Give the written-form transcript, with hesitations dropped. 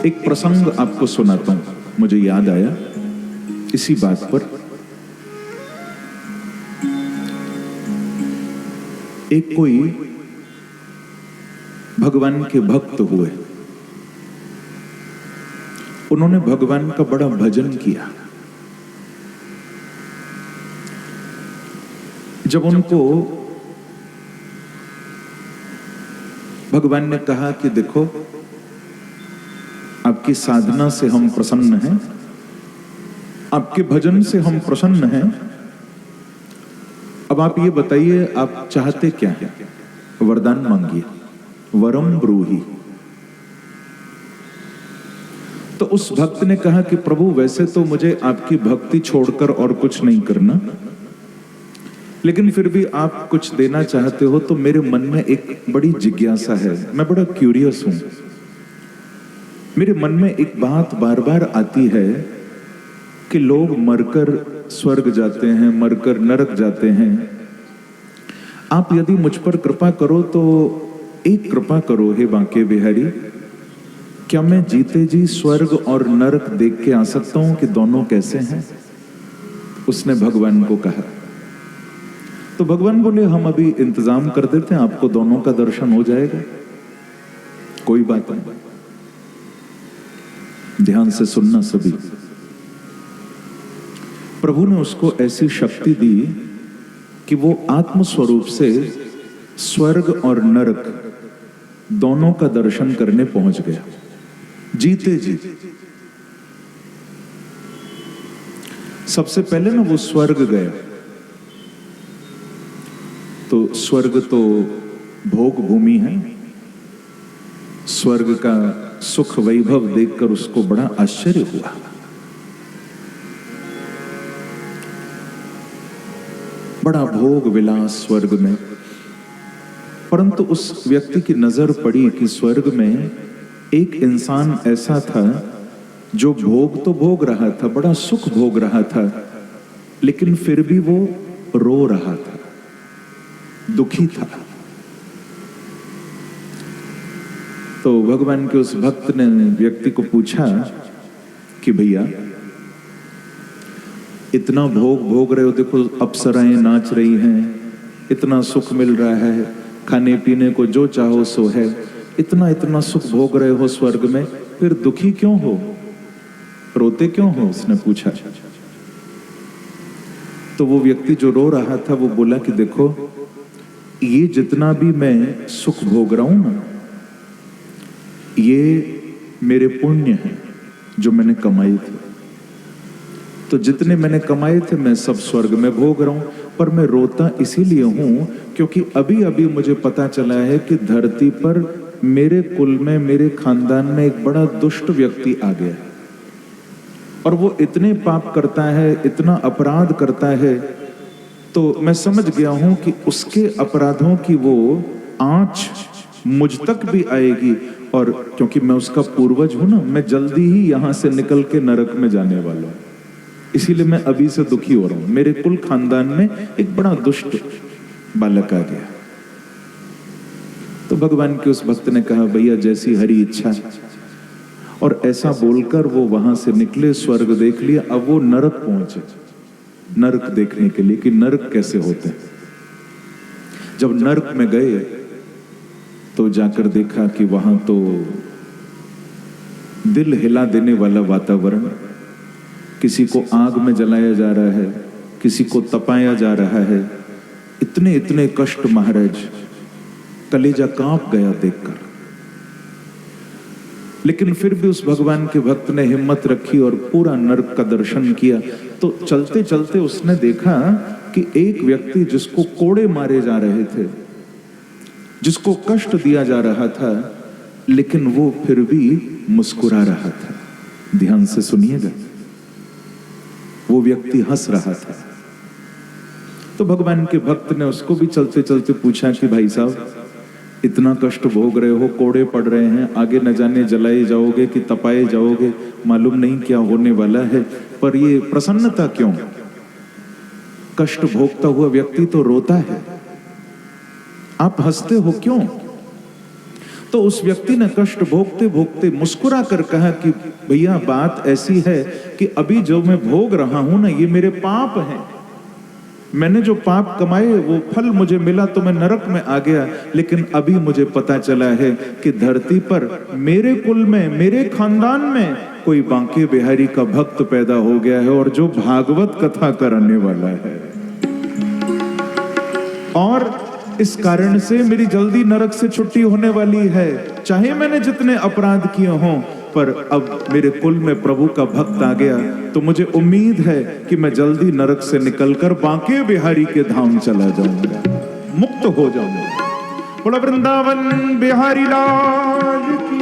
एक प्रसंग आपको सुनाता हूं, मुझे याद आया इसी बात पर। एक कोई भगवान के भक्त हुए, उन्होंने भगवान का बड़ा भजन किया। जब उनको भगवान ने कहा कि देखो, आपकी साधना से हम प्रसन्न हैं, आपके भजन से हम प्रसन्न हैं, अब आप ये बताइए आप चाहते क्या है, वरदान मांगिए, वरम ब्रूहि। तो उस भक्त ने कहा कि प्रभु वैसे तो मुझे आपकी भक्ति छोड़कर और कुछ नहीं करना, लेकिन फिर भी आप कुछ देना चाहते हो तो मेरे मन में एक बड़ी जिज्ञासा है, मैं बड़ा क्यूरियस हूं। मेरे मन में एक बात बार बार आती है कि लोग मरकर स्वर्ग जाते हैं, मरकर नरक जाते हैं। आप यदि मुझ पर कृपा करो तो एक कृपा करो हे बांके बिहारी, क्या मैं जीते जी स्वर्ग और नरक देख के आ सकता हूं कि दोनों कैसे हैं? उसने भगवान को कहा। तो भगवान बोले हम अभी इंतजाम कर देते हैं, आपको दोनों का दर्शन हो जाएगा, कोई बात नहीं। ध्यान से सुनना सभी। प्रभु ने उसको ऐसी शक्ति दी कि वो आत्म स्वरूप से स्वर्ग और नरक दोनों का दर्शन करने पहुंच गया, जीते जी। सबसे पहले ना वो स्वर्ग गया, तो स्वर्ग तो भोग भूमि है। स्वर्ग का सुख वैभव देखकर उसको बड़ा आश्चर्य हुआ। बड़ा भोग विलास स्वर्ग में, परंतु उस व्यक्ति की नजर पड़ी कि स्वर्ग में एक इंसान ऐसा था जो भोग तो भोग रहा था, बड़ा सुख भोग रहा था, लेकिन फिर भी वो रो रहा था, दुखी था। तो भगवान के उस भक्त ने व्यक्ति को पूछा कि भैया इतना भोग भोग रहे हो, देखो अप्सराएं नाच रही हैं, इतना सुख मिल रहा है, खाने पीने को जो चाहो सो है, इतना इतना सुख भोग रहे हो स्वर्ग में, फिर दुखी क्यों हो, रोते क्यों हो? उसने पूछा। तो वो व्यक्ति जो रो रहा था वो बोला कि देखो, ये जितना भी मैं सुख भोग रहा हूं ना, ये मेरे पुण्य हैं जो मैंने कमाए थे। तो जितने मैंने कमाए थे मैं सब स्वर्ग में भोग रहा हूं, पर मैं रोता इसीलिए हूं क्योंकि अभी अभी मुझे पता चला है कि धरती पर मेरे कुल में, मेरे खानदान में एक बड़ा दुष्ट व्यक्ति आ गया है, और वो इतने पाप करता है, इतना अपराध करता है, तो मैं समझ गया हूं कि उसके अपराधों की वो आंच मुझ तक भी आएगी, और क्योंकि मैं उसका पूर्वज हूं ना, मैं जल्दी ही यहां से निकल के नरक में जाने वाला हूं, इसीलिए मैं अभी से दुखी हो रहा हूं। मेरे कुल खानदान में एक बड़ा दुष्ट बालक आ गया। तो भगवान के उस भक्त ने कहा भैया जैसी हरी इच्छा, और ऐसा बोलकर वो वहां से निकले, स्वर्ग देख लिया। अब वो नरक पहुंचे, नरक देखने के लिए कि नरक कैसे होते हैं। जब नरक में गए तो जाकर देखा कि वहां तो दिल हिला देने वाला वातावरण, किसी को आग में जलाया जा रहा है, किसी को तपाया जा रहा है, इतने इतने कष्ट महाराज, कलेजा कांप गया देखकर। लेकिन फिर भी उस भगवान के भक्त ने हिम्मत रखी और पूरा नरक का दर्शन किया। तो चलते चलते उसने देखा कि एक व्यक्ति जिसको कोड़े मारे जा रहे थे, जिसको कष्ट दिया जा रहा था, लेकिन वो फिर भी मुस्कुरा रहा था। ध्यान से सुनिएगा, वो व्यक्ति हंस रहा था। तो भगवान के भक्त ने उसको भी चलते चलते पूछा कि भाई साहब इतना कष्ट भोग रहे हो, कोड़े पड़ रहे हैं, आगे न जाने जलाए जाओगे कि तपाए जाओगे, मालूम नहीं क्या होने वाला है, पर ये प्रसन्नता क्यों? कष्ट भोगता हुआ व्यक्ति तो रोता है, आप हंसते हो क्यों? तो उस व्यक्ति ने कष्ट भोगते भोगते मुस्कुरा कर कहा कि भैया बात ऐसी है कि अभी जो मैं भोग रहा हूं ना, ये मेरे पाप हैं। मैंने जो पाप कमाए वो फल मुझे मिला तो मैं नरक में आ गया, लेकिन अभी मुझे पता चला है कि धरती पर मेरे कुल में, मेरे खानदान में कोई बांके बिहारी का भक्त पैदा हो गया है और जो भागवत कथा कराने वाला है। और इस कारण से मेरी जल्दी नरक से छुट्टी होने वाली है। चाहे मैंने जितने अपराध किए हों, पर अब मेरे कुल में प्रभु का भक्त आ गया, तो मुझे उम्मीद है कि मैं जल्दी नरक से निकलकर बांके बिहारी के धाम चला जाऊंगा, मुक्त हो जाऊंगा। बोला वृंदावन बिहारी लाल की।